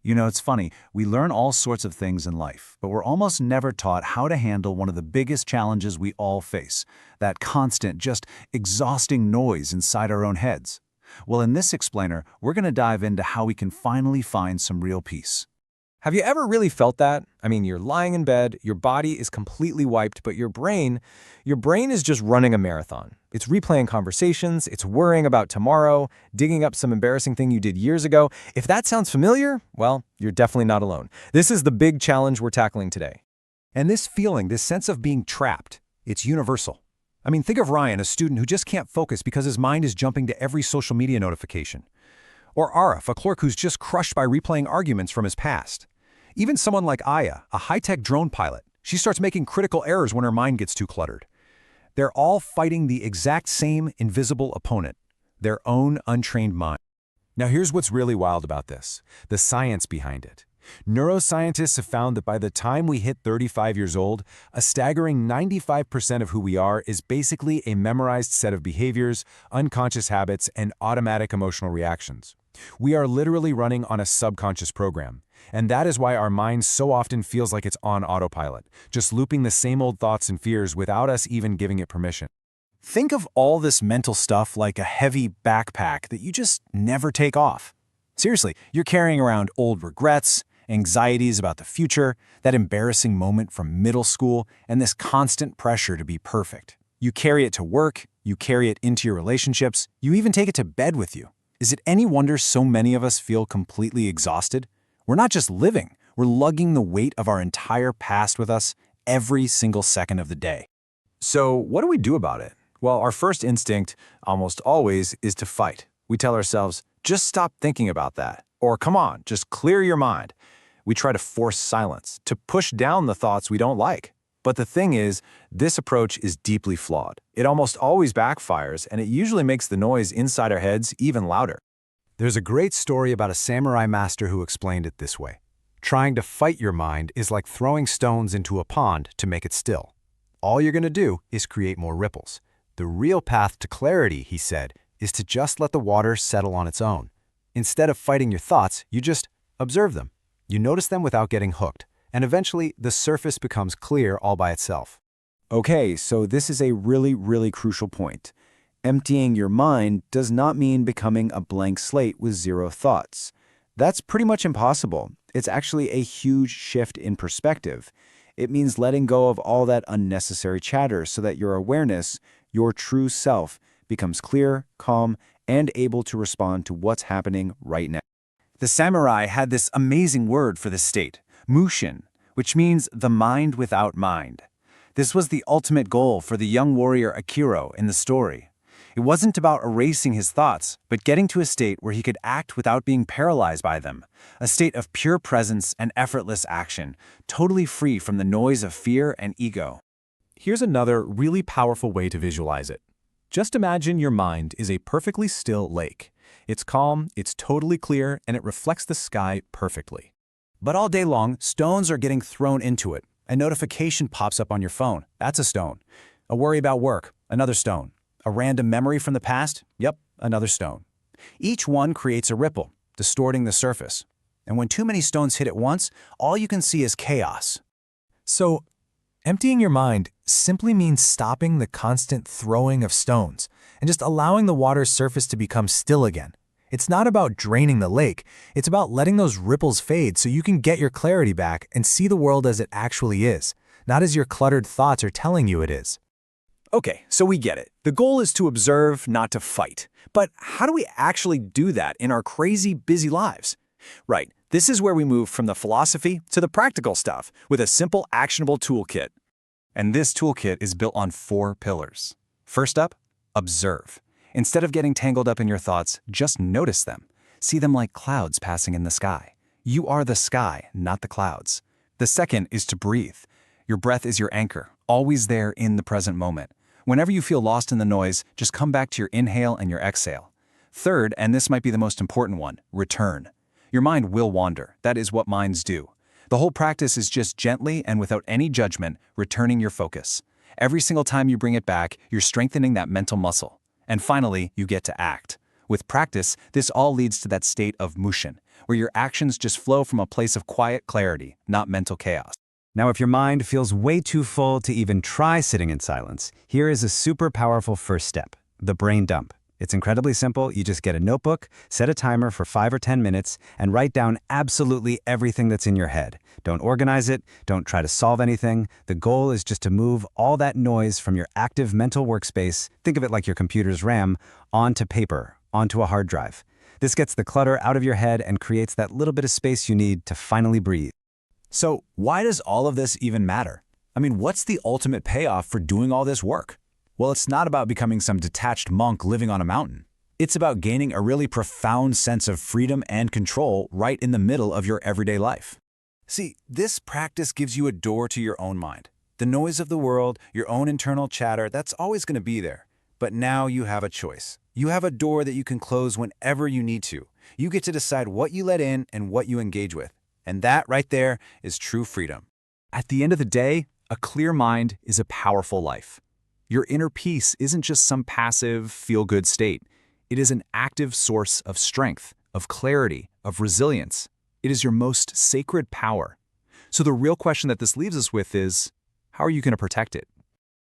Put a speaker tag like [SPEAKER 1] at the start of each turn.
[SPEAKER 1] It's funny, we learn all sorts of things in life, but we're almost never taught how to handle one of the biggest challenges we all face, that constant, just exhausting noise inside our own heads. Well, in this explainer, we're going to dive into how we can finally find some real peace.
[SPEAKER 2] Have you ever really felt that? I mean, you're lying in bed, your body is completely wiped, but your brain is just running a marathon. It's replaying conversations, it's worrying about tomorrow, digging up some embarrassing thing you did years ago. If that sounds familiar, well, you're definitely not alone. This is the big challenge we're tackling today.
[SPEAKER 3] And this feeling, this sense of being trapped, it's universal. I mean, think of Ryan, a student who just can't focus because his mind is jumping to every social media notification. Or Arif, a clerk who's just crushed by replaying arguments from his past. Even someone like Aya, a high-tech drone pilot, she starts making critical errors when her mind gets too cluttered. They're all fighting the exact same invisible opponent, their own untrained mind.
[SPEAKER 4] Now here's what's really wild about this, the science behind it. Neuroscientists have found that by the time we hit 35 years old, a staggering 95% of who we are is basically a memorized set of behaviors, unconscious habits, and automatic emotional reactions. We are literally running on a subconscious program, and that is why our mind so often feels like it's on autopilot, just looping the same old thoughts and fears without us even giving it permission.
[SPEAKER 1] Think of all this mental stuff like a heavy backpack that you just never take off. Seriously, you're carrying around old regrets, anxieties about the future, that embarrassing moment from middle school, and this constant pressure to be perfect. You carry it to work, you carry it into your relationships, you even take it to bed with you. Is it any wonder so many of us feel completely exhausted? We're not just living, we're lugging the weight of our entire past with us every single second of the day.
[SPEAKER 4] So what do we do about it? Well, our first instinct, almost always, is to fight. We tell ourselves, just stop thinking about that. Or come on, just clear your mind. We try to force silence, to push down the thoughts we don't like. But the thing is, this approach is deeply flawed. It almost always backfires, and it usually makes the noise inside our heads even louder.
[SPEAKER 3] There's a great story about a samurai master who explained it this way. Trying to fight your mind is like throwing stones into a pond to make it still. All you're going to do is create more ripples. The real path to clarity, he said, is to just let the water settle on its own. Instead of fighting your thoughts, you just observe them. You notice them without getting hooked, and eventually the surface becomes clear all by itself.
[SPEAKER 1] Okay, so this is a really crucial point. Emptying your mind does not mean becoming a blank slate with zero thoughts. That's pretty much impossible. It's actually a huge shift in perspective. It means letting go of all that unnecessary chatter so that your awareness, your true self, becomes clear, calm, and able to respond to what's happening right now. The samurai had this amazing word for this state, mushin, which means the mind without mind. This was the ultimate goal for the young warrior Akiro in the story. It wasn't about erasing his thoughts, but getting to a state where he could act without being paralyzed by them, a state of pure presence and effortless action, totally free from the noise of fear and ego.
[SPEAKER 5] Here's another really powerful way to visualize it. Just imagine your mind is a perfectly still lake. It's calm, it's totally clear, and it reflects the sky perfectly.
[SPEAKER 1] But all day long, stones are getting thrown into it. A notification pops up on your phone. That's a stone. A worry about work. Another stone. A random memory from the past. Yep, another stone. Each one creates a ripple, distorting the surface. And when too many stones hit at once, all you can see is chaos.
[SPEAKER 5] So, emptying your mind simply means stopping the constant throwing of stones and just allowing the water's surface to become still again. It's not about draining the lake, it's about letting those ripples fade so you can get your clarity back and see the world as it actually is, not as your cluttered thoughts are telling you it is.
[SPEAKER 1] Okay, so we get it. The goal is to observe, not to fight. But how do we actually do that in our crazy, busy lives? Right, this is where we move from the philosophy to the practical stuff with a simple, actionable toolkit. And this toolkit is built on 4 pillars. First up, observe. Instead of getting tangled up in your thoughts, just notice them. See them like clouds passing in the sky. You are the sky, not the clouds. The second is to breathe. Your breath is your anchor, always there in the present moment. Whenever you feel lost in the noise, just come back to your inhale and your exhale. Third, and this might be the most important one, return. Your mind will wander. That is what minds do. The whole practice is just gently and without any judgment, returning your focus. Every single time you bring it back, you're strengthening that mental muscle. And finally, you get to act. With practice, this all leads to that state of mushin, where your actions just flow from a place of quiet clarity, not mental chaos.
[SPEAKER 6] Now, if your mind feels way too full to even try sitting in silence, here is a super powerful first step, the brain dump. It's incredibly simple. You just get a notebook, set a timer for 5 or 10 minutes, and write down absolutely everything that's in your head. Don't organize it, don't try to solve anything. The goal is just to move all that noise from your active mental workspace, think of it like your computer's RAM, onto paper, onto a hard drive. This gets the clutter out of your head and creates that little bit of space you need to finally breathe.
[SPEAKER 1] So, why does all of this even matter? I mean, what's the ultimate payoff for doing all this work? Well, it's not about becoming some detached monk living on a mountain. It's about gaining a really profound sense of freedom and control right in the middle of your everyday life. See, this practice gives you a door to your own mind. The noise of the world, your own internal chatter, that's always going to be there. But now you have a choice. You have a door that you can close whenever you need to. You get to decide what you let in and what you engage with. And that right there is true freedom. At the end of the day, a clear mind is a powerful life. Your inner peace isn't just some passive, feel-good state. It is an active source of strength, of clarity, of resilience. It is your most sacred power. So the real question that this leaves us with is, how are you going to protect it?